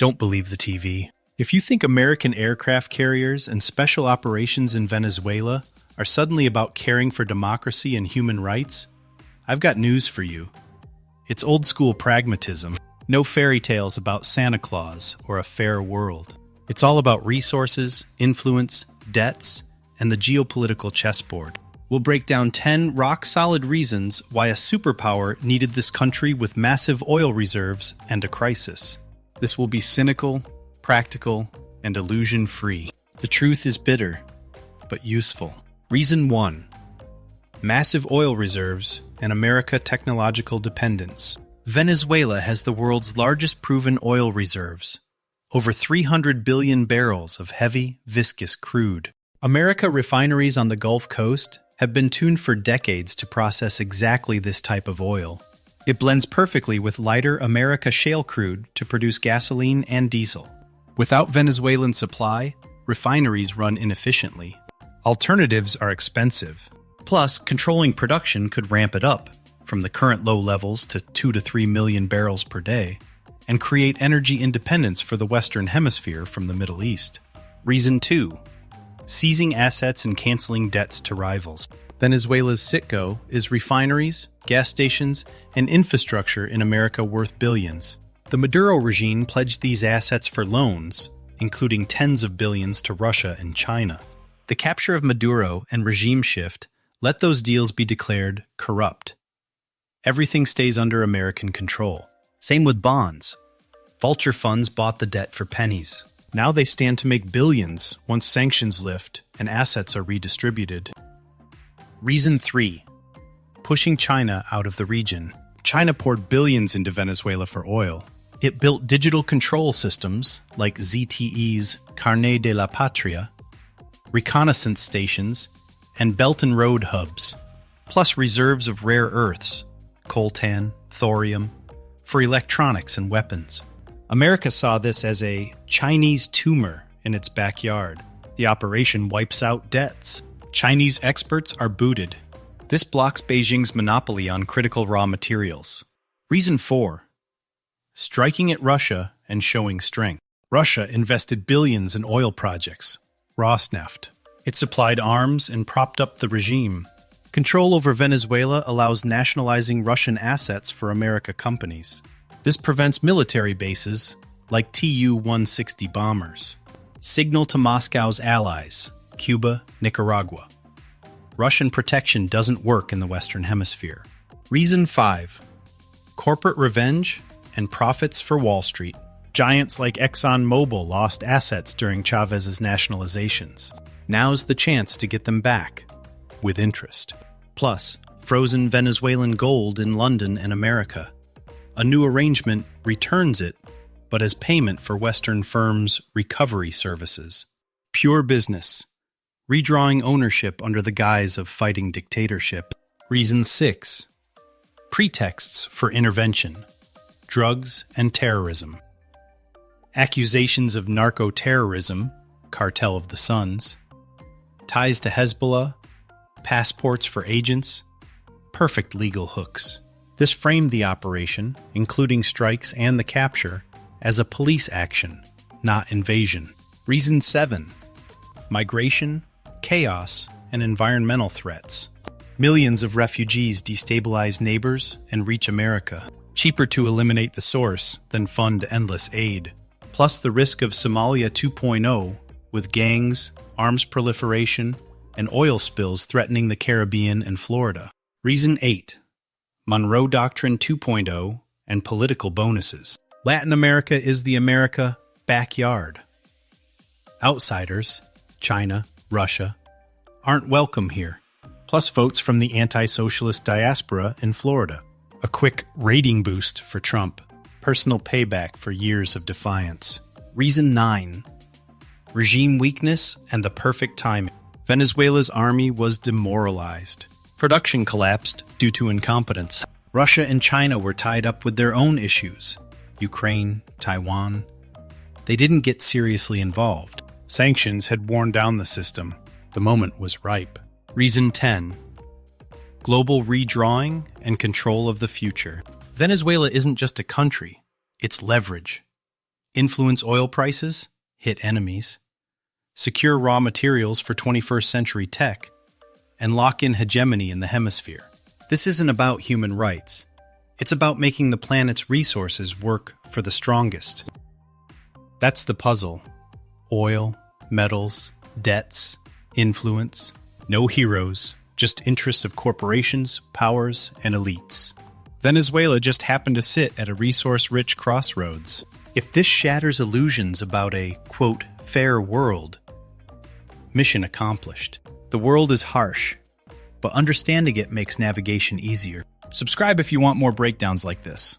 Don't believe the TV. If you think American aircraft carriers and special operations in Venezuela are suddenly about caring for democracy and human rights, I've got news for you. It's old-school pragmatism. No fairy tales about Santa Claus or a fair world. It's all about resources, influence, debts, and the geopolitical chessboard. We'll break down 10 rock-solid reasons why a superpower needed this country with massive oil reserves and a crisis. This will be cynical, practical, and illusion-free. The truth is bitter, but useful. Reason 1. Massive oil reserves and America technological dependence. Venezuela has the world's largest proven oil reserves. Over 300 billion barrels of heavy, viscous crude. America refineries on the Gulf Coast have been tuned for decades to process exactly this type of oil. It blends perfectly with lighter America shale crude to produce gasoline and diesel. Without Venezuelan supply, refineries run inefficiently. Alternatives are expensive. Plus, controlling production could ramp it up from the current low levels to 2 to 3 million barrels per day and create energy independence for the Western Hemisphere from the Middle East. Reason 2. Seizing assets and canceling debts to rivals. Venezuela's Citgo is refineries, gas stations, and infrastructure in America worth billions. The Maduro regime pledged these assets for loans, including tens of billions to Russia and China. The capture of Maduro and regime shift let those deals be declared corrupt. Everything stays under American control. Same with bonds. Vulture funds bought the debt for pennies. Now they stand to make billions once sanctions lift and assets are redistributed. Reason 3. Pushing China out of the region. China poured billions into Venezuela for oil. It built digital control systems like ZTE's Carnet de la Patria, reconnaissance stations, and Belt and Road hubs, plus reserves of rare earths, coltan, thorium, for electronics and weapons. America saw this as a Chinese tumor in its backyard. The operation wipes out debts. Chinese experts are booted. This blocks Beijing's monopoly on critical raw materials. Reason 4. Striking at Russia and showing strength. Russia invested billions in oil projects, Rosneft. It supplied arms and propped up the regime. Control over Venezuela allows nationalizing Russian assets for American companies. This prevents military bases, like Tu-160 bombers. Signal to Moscow's allies, Cuba, Nicaragua. Russian protection doesn't work in the Western Hemisphere. Reason 5. Corporate revenge and profits for Wall Street. Giants like ExxonMobil lost assets during Chavez's nationalizations. Now's the chance to get them back, with interest. Plus, frozen Venezuelan gold in London and America. A new arrangement returns it, but as payment for Western firms' recovery services. Pure business. Redrawing ownership under the guise of fighting dictatorship. Reason 6. Pretexts for intervention. Drugs and terrorism. Accusations of narco-terrorism, Cartel of the Suns. Ties to Hezbollah. Passports for agents. Perfect legal hooks. This framed the operation, including strikes and the capture, as a police action, not invasion. Reason 7. Migration, chaos, and environmental threats. Millions of refugees destabilize neighbors and reach America. Cheaper to eliminate the source than fund endless aid. Plus the risk of Somalia 2.0, with gangs, arms proliferation, and oil spills threatening the Caribbean and Florida. Reason 8. Monroe Doctrine 2.0 and political bonuses. Latin America is the America backyard. Outsiders, China, Russia, aren't welcome here. Plus votes from the anti-socialist diaspora in Florida. A quick rating boost for Trump. Personal payback for years of defiance. Reason 9. Regime weakness and the perfect timing. Venezuela's army was demoralized. Production collapsed due to incompetence. Russia and China were tied up with their own issues. Ukraine, Taiwan. They didn't get seriously involved. Sanctions had worn down the system. The moment was ripe. Reason 10. Global redrawing and control of the future. Venezuela isn't just a country, it's leverage. influence oil prices, hit enemies, secure raw materials for 21st century tech, and lock in hegemony in the hemisphere. This isn't about human rights. It's about making the planet's resources work for the strongest. That's the puzzle. Oil, metals, debts, influence. No heroes, just interests of corporations, powers, and elites. Venezuela just happened to sit at a resource-rich crossroads. If this shatters illusions about a, quote, fair world, mission accomplished. The world is harsh, but understanding it makes navigation easier. Subscribe if you want more breakdowns like this.